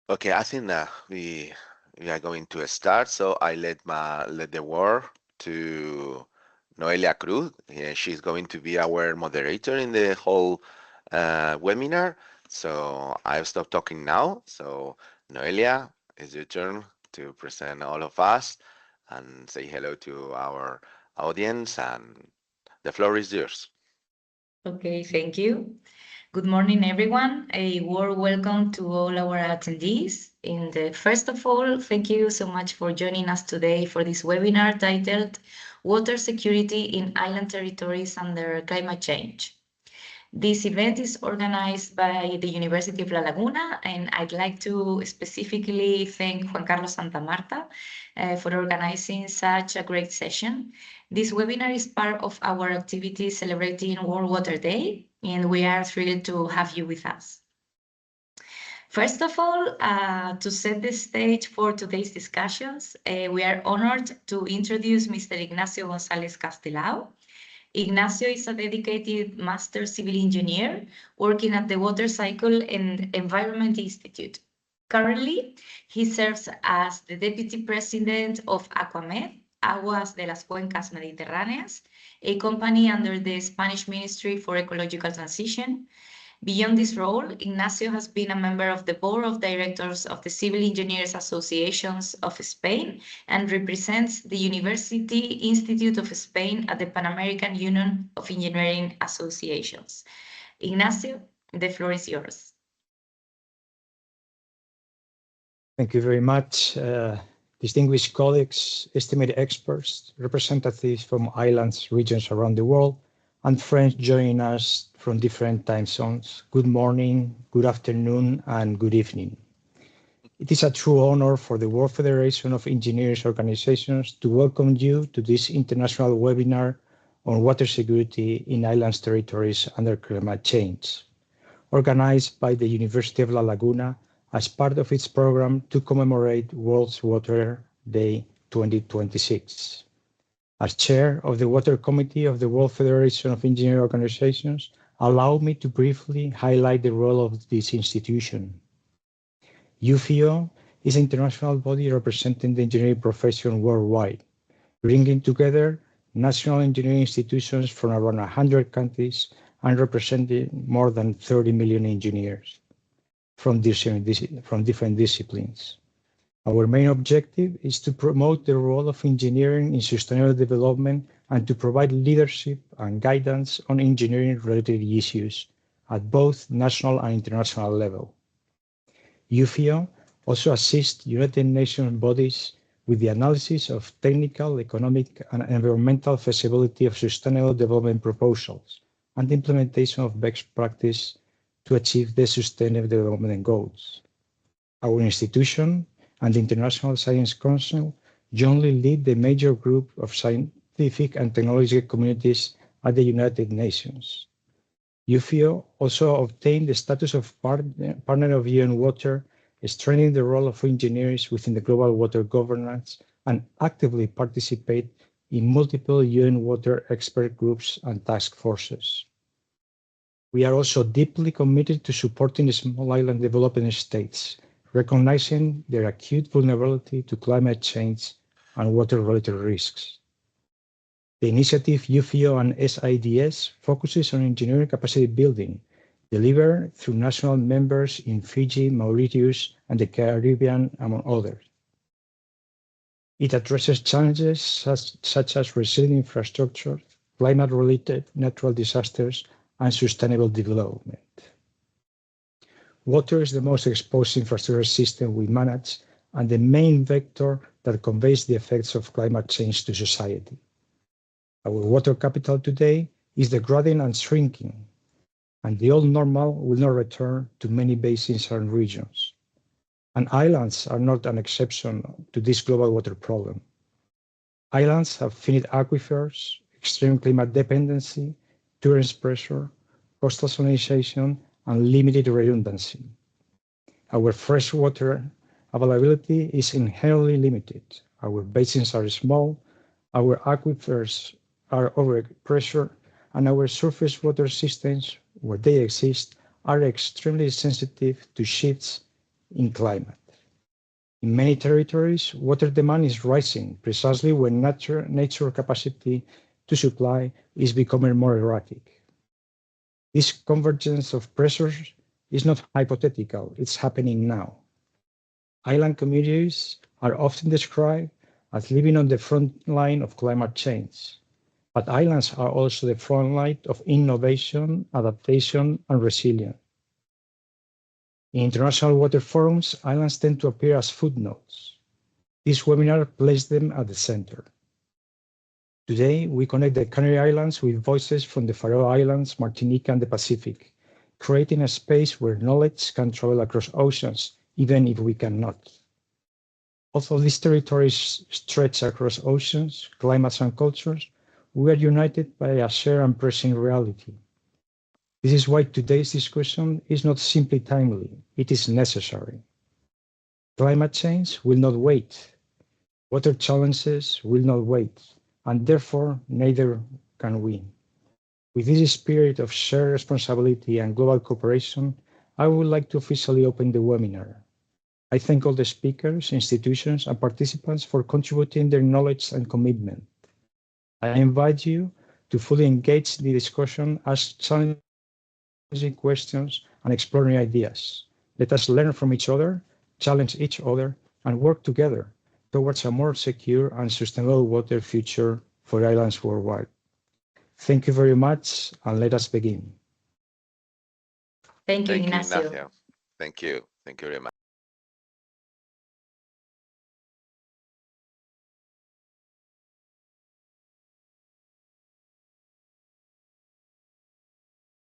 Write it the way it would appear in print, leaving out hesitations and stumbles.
Okay, I think we are going to start. So I let the word to Noelia Cruz. She's going to be our moderator in the whole webinar. So I'll stop talking now. So Noelia, it's your turn to present all of us and say hello to our audience. And the floor is yours. Okay, thank you. Good morning, everyone. A warm welcome to all our attendees. First of all, thank you so much for joining us today for this webinar titled Water Security in Island Territories Under Climate Change. This event is organized by the University of La Laguna, and I'd like to specifically thank Juan Carlos Santa Marta for organizing such a great session. This webinar is part of our activity celebrating World Water Day, and we are thrilled to have you with us. First of all, to set the stage for today's discussions, we are honored to introduce Mr. Ignacio González-Castelao. Ignacio is a dedicated master civil engineer working at the Water Cycle and Environment Institute. Currently, he serves as the deputy president of Aquamed, Aguas de las Cuencas Mediterráneas, a company under the Spanish Ministry for Ecological Transition. Beyond this role, Ignacio has been a member of the board of directors of the Civil Engineers Associations of Spain and represents the University Institute of Spain at the Pan American Union of Engineering Associations. Ignacio, the floor is yours. Thank you very much, distinguished colleagues, estimated experts, representatives from islands, regions around the world, and friends joining us from different time zones. Good morning, good afternoon, and good evening. It is a true honor for the World Federation of Engineers Organizations to welcome you to this international webinar on water security in islands territories under climate change, organized by the University of La Laguna as part of its program to commemorate World Water Day 2026. As chair of the Water Committee of the World Federation of Engineering Organizations, allow me to briefly highlight the role of this institution. UFIO is an international body representing the engineering profession worldwide, bringing together national engineering institutions from around 100 countries and representing more than 30 million engineers from different disciplines. Our main objective is to promote the role of engineering in sustainable development and to provide leadership and guidance on engineering-related issues at both national and international level. UFIO also assists United Nations bodies with the analysis of technical, economic, and environmental feasibility of sustainable development proposals and the implementation of best practice to achieve the sustainable development goals. Our institution and the International Science Council jointly lead the major group of scientific and technological communities at the United Nations. UFIO also obtained the status of partner of UN Water, strengthening the role of engineers within the global water governance and actively participate in multiple UN water expert groups and task forces. We are also deeply committed to supporting the small island developing states, recognizing their acute vulnerability to climate change and water-related risks. The initiative UFIO and SIDS focuses on engineering capacity building, delivered through national members in Fiji, Mauritius, and the Caribbean, among others. It addresses challenges such as resilient infrastructure, climate-related natural disasters, and sustainable development. Water is the most exposed infrastructure system we manage and the main vector that conveys the effects of climate change to society. Our water capital today is degrading and shrinking, and the old normal will not return to many basins and regions. And islands are not an exception to this global water problem. Islands have finite aquifers, extreme climate dependency, tourist pressure, coastal salinization, and limited redundancy. Our freshwater availability is inherently limited. Our basins are small, our aquifers are overpressured, and our surface water systems, where they exist, are extremely sensitive to shifts in climate. In many territories, water demand is rising precisely when nature capacity to supply is becoming more erratic. This convergence of pressures is not hypothetical, it's happening now. Island communities are often described as living on the front line of climate change, but islands are also the front line of innovation, adaptation, and resilience. In international water forums, islands tend to appear as footnotes. This webinar placed them at the center. Today, we connect the Canary Islands with voices from the Faroe Islands, Martinique, and the Pacific, creating a space where knowledge can travel across oceans, even if we cannot. Although these territories stretch across oceans, climates, and cultures, we are united by a shared and pressing reality. This is why today's discussion is not simply timely, it is necessary. Climate change will not wait. Water challenges will not wait, and therefore neither can we. With this spirit of shared responsibility and global cooperation, I would like to officially open the webinar. I thank all the speakers, institutions, and participants for contributing their knowledge and commitment. I invite you to fully engage the discussion, ask challenging questions, and explore new ideas. Let us learn from each other, challenge each other, and work together towards a more secure and sustainable water future for islands worldwide. Thank you very much, and let us begin. Thank you, Thank you, Ignacio. Ignacio. Thank you. Thank you very much.